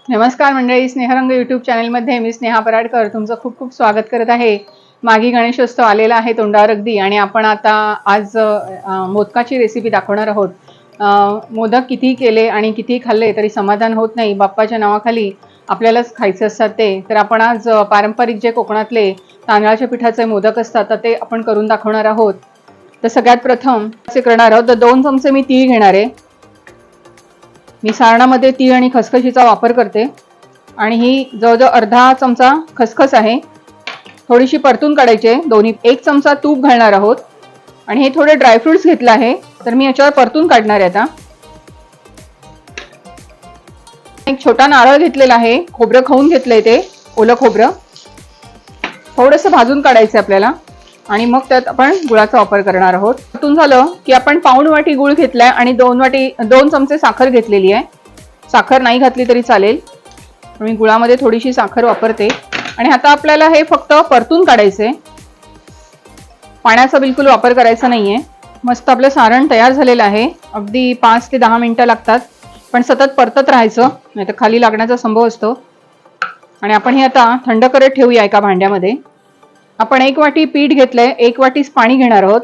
नमस्कार मंडळी, स्नेहरंग यूट्यूब चॅनलमध्ये मी स्नेहा पराडकर तुमचं खूप खूप स्वागत करत आहे। मागी गणेशोत्सव आलेला आहे तोंडावर अगदी, आणि आपण आता आज मोदकाची रेसिपी दाखवणार आहोत। मोदक किती केले आणि किती खाल्ले तरी समाधान होत नाही, बाप्पाच्या नावाखाली आपल्यालाच खायचे असतात ते। तर आपण आज पारंपरिक जे कोकणातले तांदळाच्या पिठाचे मोदक असतात तर ते आपण करून दाखवणार आहोत। तर सगळ्यात प्रथम असे करणार आहोत, तर 2 चमचे मी तीळ घेणार आहे। मी सारणामध्ये तीळ आणि खसखशीचा वापर करते, आणि ही जवळजवळ अर्धा चमचा खसखस आहे। थोडीशी परतून काढायची दोन्ही। 1 चमचा तूप घालणार आहोत, आणि हे थोडे ड्रायफ्रुट्स घेतले आहे तर मी याच्यावर परतून काढणार आहे। आता एक छोटा नारळ घेतलेला आहे, खोबरं खाऊन घेतलंय, ते ओलं खोबरं थोडंसं भाजून काढायचं आपल्याला, आणि मग त्यात आपण गुळाचा वापर करणार आहोत। परतून झालं की आपण पाऊण वाटी गुळ घेतलाय आणि 2 चमचे साखर घेतलेली आहे। साखर नाही घातली तरी चालेल, मी गुळामध्ये थोडीशी साखर वापरते। आणि आता आपल्याला हे फक्त परतून काढायचंय, पाण्याचा बिलकुल वापर करायचा नाहीये। मस्त आपलं सारण तयार झालेलं आहे। अगदी 5 ते 10 मिनिटं लागतात, पण सतत परतत राहायचं, नाहीतर खाली लागण्याचा संभव असतो। आणि आपण हे आता थंड करत ठेवूया एका भांड्यामध्ये। आपण 1 वाटी पीठ घेतलंय, 1 वाटी पाणी घेणार आहोत,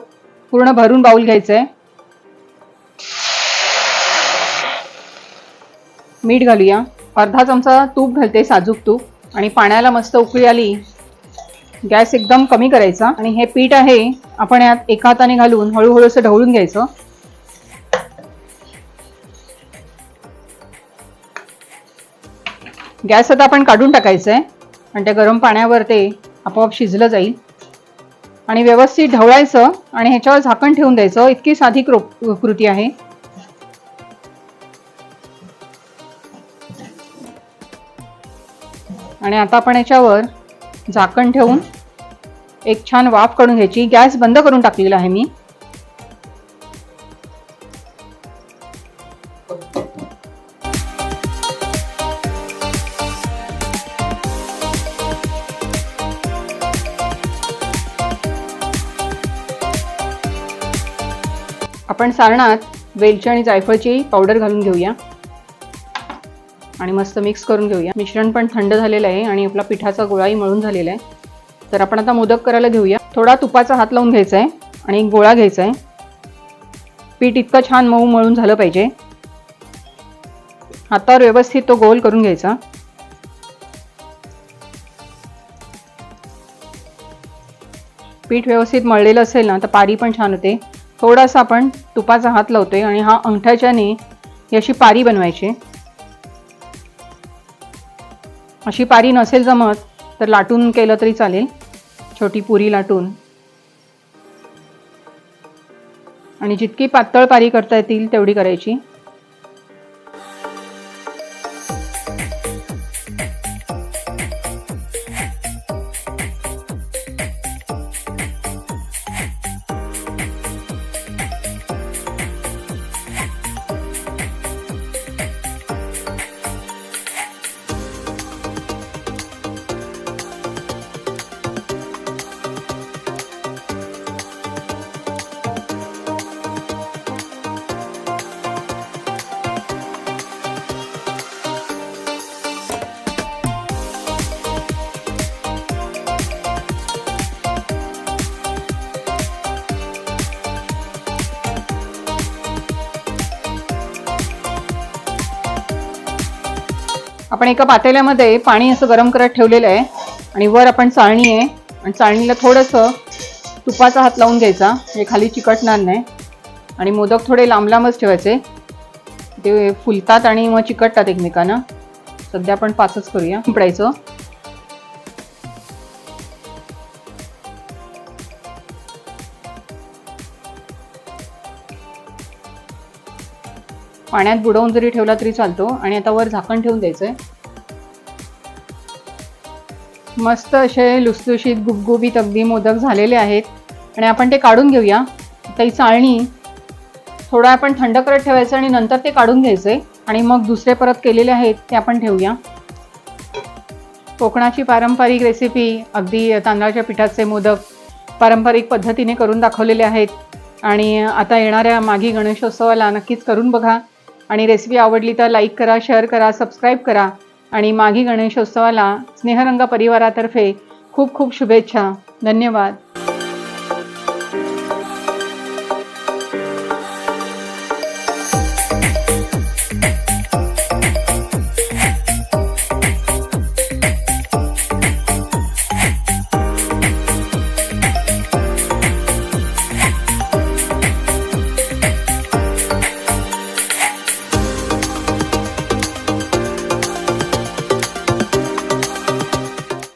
पूर्ण भरून बाउल घ्यायचंय। मीठ घालूया, अर्धा चमचा तूप घालते, साजूक तूप, आणि पाण्याला मस्त उकळी आली, गॅस एकदम कमी करायचा, आणि हे पीठ आहे आपण यात एका हाताने घालून हळूहळू असं ढवळून घ्यायचं। गॅस आता आपण काढून टाकायचंय, आणि त्या गरम पाण्यावर ते आपोआप शिजलं जाईल। आणि व्यवस्थित ढवळायचं आणि ह्याच्यावर झाकण ठेवून द्यायचं। इतकी साधी कृती आहे। आणि आता आपण याच्यावर झाकण ठेवून एक छान वाफ काढून घ्यायची। गॅस बंद करून टाकलेला आहे मी। आपण सारणात वेलची आणि जायफळची पावडर घालून घेऊया, आणि मस्त मिक्स करून घेऊया। मिश्रण पण थंड झालेलं आहे आणि आपला पिठाचा गोळाही मळून झालेला आहे। तर आपण आता मोदक करायला घेऊया। थोडा तुपाचा हात लावून घ्यायचा आहे आणि एक गोळा घ्यायचा आहे। पीठ इतकं छान मऊ मळून झालं पाहिजे। हातावर व्यवस्थित तो गोल करून घ्यायचा। पीठ व्यवस्थित मळलेलं असेल ना तर पारी पण छान होते। थोडासा आपण तुपाचा हात लावतोय आणि हा अंगठ्याच्याने अशी पारी बनवायची। अशी पारी नसेल जमत तर लाटून केलं तरी चालेल, छोटी पुरी लाटून। आणि जितकी पातळ पारी करता येतील तेवढी करायची। आपण एका पातेल्यामध्ये पाणी असं गरम करत ठेवलेलं आहे, आणि वर आपण चाळणी आहे, आणि चाळणीला थोडंसं तुपाचा हात लावून घ्यायचा, म्हणजे खाली चिकटणार नाही। आणि मोदक थोडे लांब लांबच ठेवायचे, ते फुलतात आणि मग चिकटतात एकमेकांना। सध्या आपण 5च करूया। शिंपडायचं, पाण्यात बुडवून जरी ठेवला तरी चालतो। आणि आता वर झाकण ठेवून द्यायचंय। मस्त असे लुसलुशीत गुबगुबीत अगदी मोदक झालेले आहेत, आणि आपण ते काढून घेऊया। आता ही चाळणी थोडा आपण थंड करत ठेवायचं, आणि नंतर ते काढून घ्यायचे, आणि मग दुसरे परत केलेले आहेत ते आपण ठेवूया। कोकणाची पारंपरिक रेसिपी, अगदी तांदळाच्या पिठाचे मोदक पारंपरिक पद्धतीने करून दाखवलेले आहेत आणि आता येणाऱ्या माघी गणेशोत्सवाला नक्कीच करून बघा आणि रेसिपी आवडली तर लाईक करा, शेअर करा, सबस्क्राईब करा आणि माघी गणेशोत्सवाला स्नेहरंग परिवारातर्फे खूप खूप शुभेच्छा. धन्यवाद.